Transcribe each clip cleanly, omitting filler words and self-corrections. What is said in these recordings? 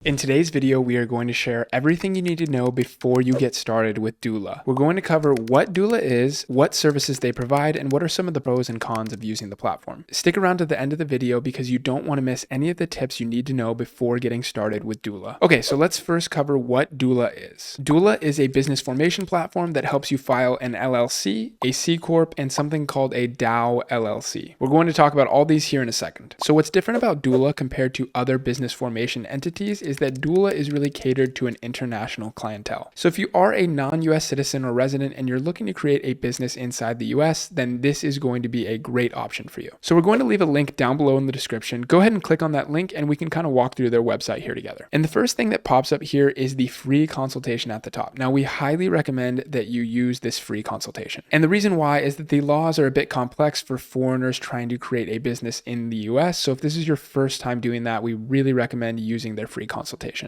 In today's video, we are going to share everything you need to know before you get started with Doola. We're going to cover what Doola is, what services they provide, and what are some of the pros and cons of using the platform. Stick around to the end of the video because you don't want to miss any of the tips you need to know before getting started with Doola. Okay, so let's first cover what Doola is. Doola is a business formation platform that helps you file an LLC, a C Corp, and something called a DAO LLC. We're going to talk about all these here in a second. So what's different about Doola compared to other business formation entities is that Doola is really catered to an international clientele. So if you are a non-US citizen or resident and you're looking to create a business inside the US, then this is going to be a great option for you. So we're going to leave a link down below in the description. Go ahead and click on that link and we can kind of walk through their website here together. And the first thing that pops up here is the free consultation at the top. Now we highly recommend that you use this free consultation. And the reason why is that the laws are a bit complex for foreigners trying to create a business in the US. So if this is your first time doing that, we really recommend using their free consultation.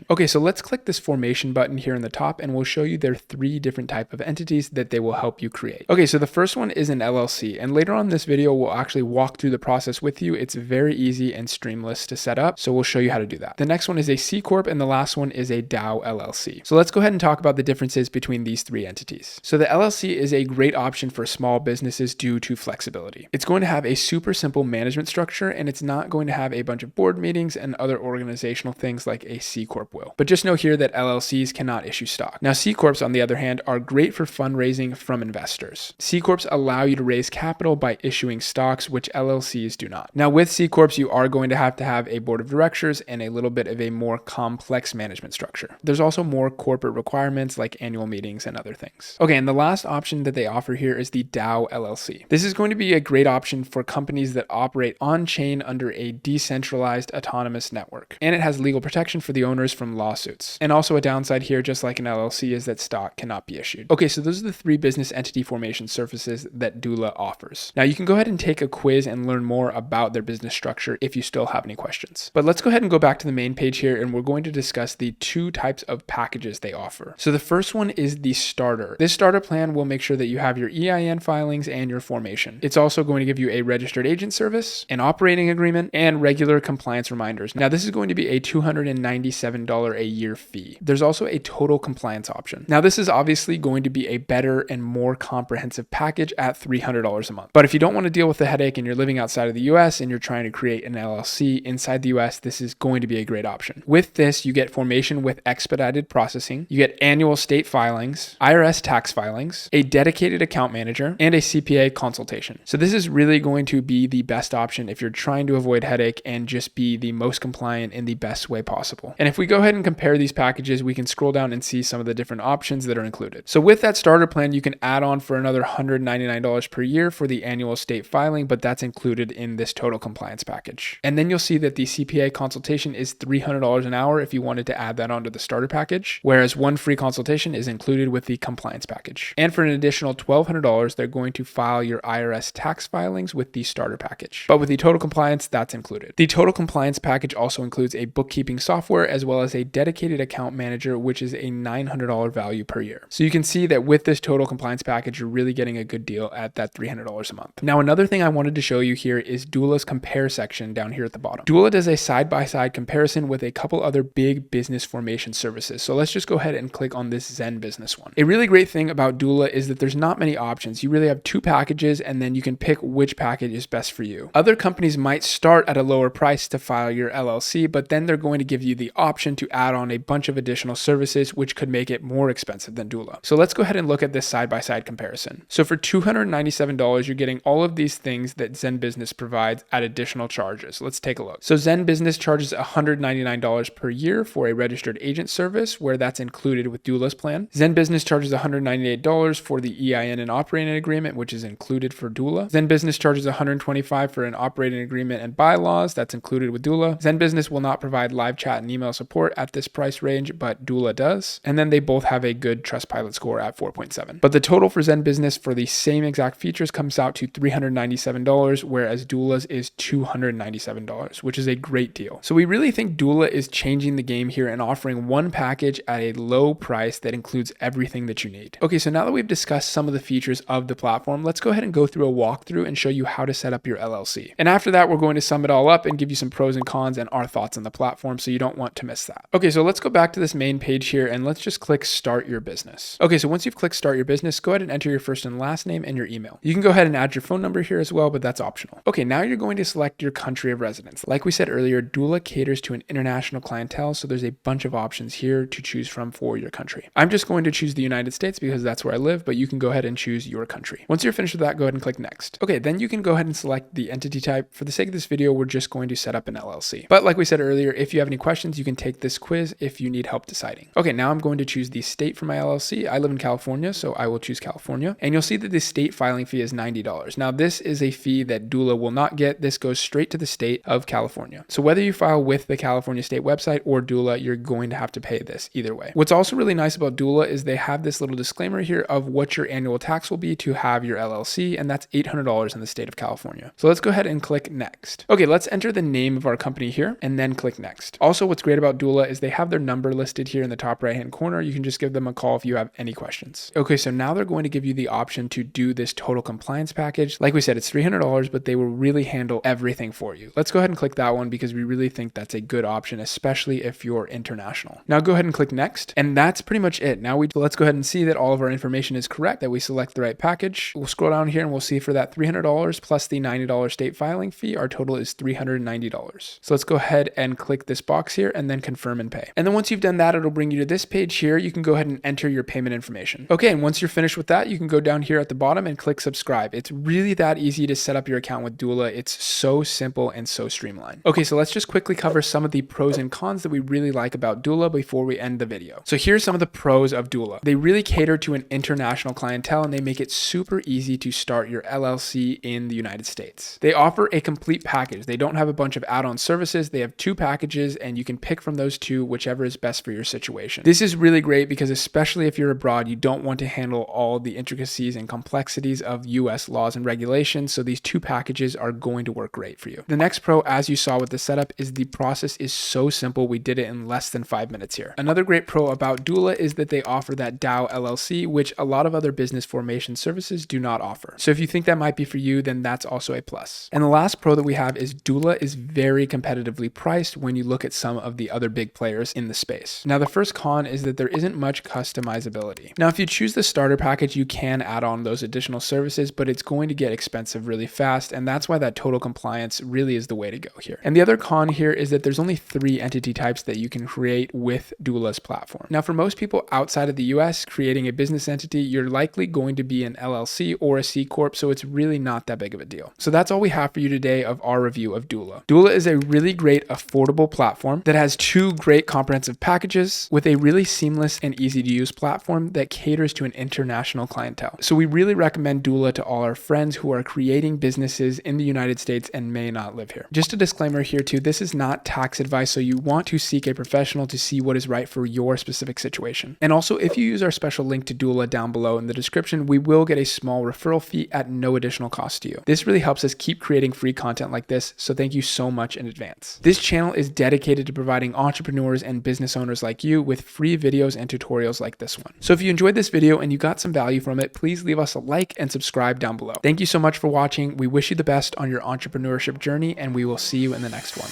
Okay, so let's click this formation button here in the top and we'll show you their 3 different type of entities that they will help you create. Okay, so the first one is an LLC, and later on in this video, we'll actually walk through the process with you. It's very easy and streamless to set up, so we'll show you how to do that. The next one is a C Corp, and the last one is a DAO LLC. So let's go ahead and talk about the differences between these 3 entities. So the LLC is a great option for small businesses due to flexibility. It's going to have a super simple management structure, and it's not going to have a bunch of board meetings and other organizational things like a C Corp will. But just know here that LLCs cannot issue stock. Now, C Corps, on the other hand, are great for fundraising from investors. C Corps allow you to raise capital by issuing stocks, which LLCs do not. Now, with C Corps, you are going to have a board of directors and a little bit of a more complex management structure. There's also more corporate requirements like annual meetings and other things. Okay, and the last option that they offer here is the DAO LLC. This is going to be a great option for companies that operate on-chain under a decentralized autonomous network. And it has legal protection for the owners from lawsuits. And also a downside here, just like an LLC, is that stock cannot be issued. Okay, so those are the 3 business entity formation services that Doola offers. Now you can go ahead and take a quiz and learn more about their business structure if you still have any questions. But let's go ahead and go back to the main page here, and we're going to discuss the 2 types of packages they offer. So the first one is the starter. This starter plan will make sure that you have your EIN filings and your formation. It's also going to give you a registered agent service, an operating agreement, and regular compliance reminders. Now this is going to be a $297 a year fee. There's also a total compliance option. Now this is obviously going to be a better and more comprehensive package at $300 a month. But if you don't want to deal with the headache and you're living outside of the US and you're trying to create an LLC inside the US, this is going to be a great option. With this, you get formation with expedited processing, you get annual state filings, IRS tax filings, a dedicated account manager, and a CPA consultation. So this is really going to be the best option if you're trying to avoid headache and just be the most compliant in the best way possible. And if we go ahead and compare these packages, we can scroll down and see some of the different options that are included. So with that starter plan, you can add on for another $199 per year for the annual state filing, but that's included in this total compliance package. And then you'll see that the CPA consultation is $300 an hour if you wanted to add that onto the starter package, whereas one free consultation is included with the compliance package. And for an additional $1,200, they're going to file your IRS tax filings with the starter package. But with the total compliance, that's included. The total compliance package also includes a bookkeeping software as well as a dedicated account manager, which is a $900 value per year. So you can see that with this total compliance package, you're really getting a good deal at that $300 a month. Now, another thing I wanted to show you here is Doola's compare section down here at the bottom. Doola does a side-by-side comparison with a couple other big business formation services. So let's just go ahead and click on this ZenBusiness one. A really great thing about Doola is that there's not many options. You really have 2 packages and then you can pick which package is best for you. Other companies might start at a lower price to file your LLC, but then they're going to give you the option to add on a bunch of additional services, which could make it more expensive than Doola. So let's go ahead and look at this side-by-side comparison. So for $297, you're getting all of these things that ZenBusiness provides at additional charges. Let's take a look. So ZenBusiness charges $199 per year for a registered agent service, where that's included with Doola's plan. ZenBusiness charges $198 for the EIN and operating agreement, which is included for Doola. ZenBusiness charges $125 for an operating agreement and bylaws, that's included with Doola. ZenBusiness will not provide live chat and email support at this price range, but Doola does. And then they both have a good Trustpilot score at 4.7. But the total for ZenBusiness for the same exact features comes out to $397, whereas Doola's is $297, which is a great deal. So we really think Doola is changing the game here and offering one package at a low price that includes everything that you need. Okay, so now that we've discussed some of the features of the platform, let's go ahead and go through a walkthrough and show you how to set up your LLC. And after that, we're going to sum it all up and give you some pros and cons and our thoughts on the platform, so you don't want want to miss that. Okay, so let's go back to this main page here and let's just click Start Your Business. Okay, so once you've clicked Start Your Business, go ahead and enter your first and last name and your email. You can go ahead and add your phone number here as well, but that's optional. Okay, now you're going to select your country of residence. Like we said earlier, Doola caters to an international clientele, so there's a bunch of options here to choose from for your country. I'm just going to choose the United States because that's where I live, but you can go ahead and choose your country. Once you're finished with that, go ahead and click Next. Okay, then you can go ahead and select the entity type. For the sake of this video, we're just going to set up an LLC. But like we said earlier, if you have any questions, you can take this quiz if you need help deciding. Okay, now I'm going to choose the state for my LLC. I live in California, so I will choose California. And you'll see that the state filing fee is $90. Now, this is a fee that Doola will not get. This goes straight to the state of California. So whether you file with the California state website or Doola, you're going to have to pay this either way. What's also really nice about Doola is they have this little disclaimer here of what your annual tax will be to have your LLC, and that's $800 in the state of California. So let's go ahead and click Next. Okay, let's enter the name of our company here and then click Next. Also, what's great about Doola is they have their number listed here in the top right hand corner. You can just give them a call if you have any questions. Okay, so now they're going to give you the option to do this total compliance package. Like we said, it's $300, but they will really handle everything for you. Let's go ahead and click that one because we really think that's a good option, especially if you're international. Now go ahead and click Next, and that's pretty much it. Now let's go ahead and see that all of our information is correct, that we select the right package. We'll scroll down here and we'll see for that $300 plus the $90 state filing fee, our total is $390. So let's go ahead and click this box here and then confirm and pay. And then once you've done that, it'll bring you to this page here. You can go ahead and enter your payment information. Okay, and once you're finished with that, you can go down here at the bottom and click subscribe. It's really that easy to set up your account with Doola. It's so simple and so streamlined. Okay, so let's just quickly cover some of the pros and cons that we really like about Doola before we end the video. So here's some of the pros of Doola. They really cater to an international clientele and they make it super easy to start your LLC in the United States. They offer a complete package. They don't have a bunch of add-on services. They have 2 packages and you can pick from those 2, whichever is best for your situation. This is really great because especially if you're abroad, you don't want to handle all the intricacies and complexities of US laws and regulations. So these 2 packages are going to work great for you. The next pro, as you saw with the setup, is the process is so simple. We did it in less than 5 minutes here. Another great pro about Doola is that they offer that DAO LLC, which a lot of other business formation services do not offer. So if you think that might be for you, then that's also a plus. And the last pro that we have is Doola is very competitively priced when you look at some of the other big players in the space. Now, the first con is that there isn't much customizability. Now, if you choose the starter package, you can add on those additional services, but it's going to get expensive really fast. And that's why that total compliance really is the way to go here. And the other con here is that there's only 3 entity types that you can create with Doola's platform. Now, for most people outside of the US, creating a business entity, you're likely going to be an LLC or a C Corp, so it's really not that big of a deal. So that's all we have for you today of our review of Doola. Doola is a really great, affordable platform that has 2 great comprehensive packages with a really seamless and easy to use platform that caters to an international clientele. So we really recommend Doola to all our friends who are creating businesses in the United States and may not live here. Just a disclaimer here too, this is not tax advice, so you want to seek a professional to see what is right for your specific situation. And also, if you use our special link to Doola down below in the description, we will get a small referral fee at no additional cost to you. This really helps us keep creating free content like this, so thank you so much in advance. This channel is dedicated to providing entrepreneurs and business owners like you with free videos and tutorials like this one. So if you enjoyed this video and you got some value from it, please leave us a like and subscribe down below. Thank you so much for watching. We wish you the best on your entrepreneurship journey, and we will see you in the next one.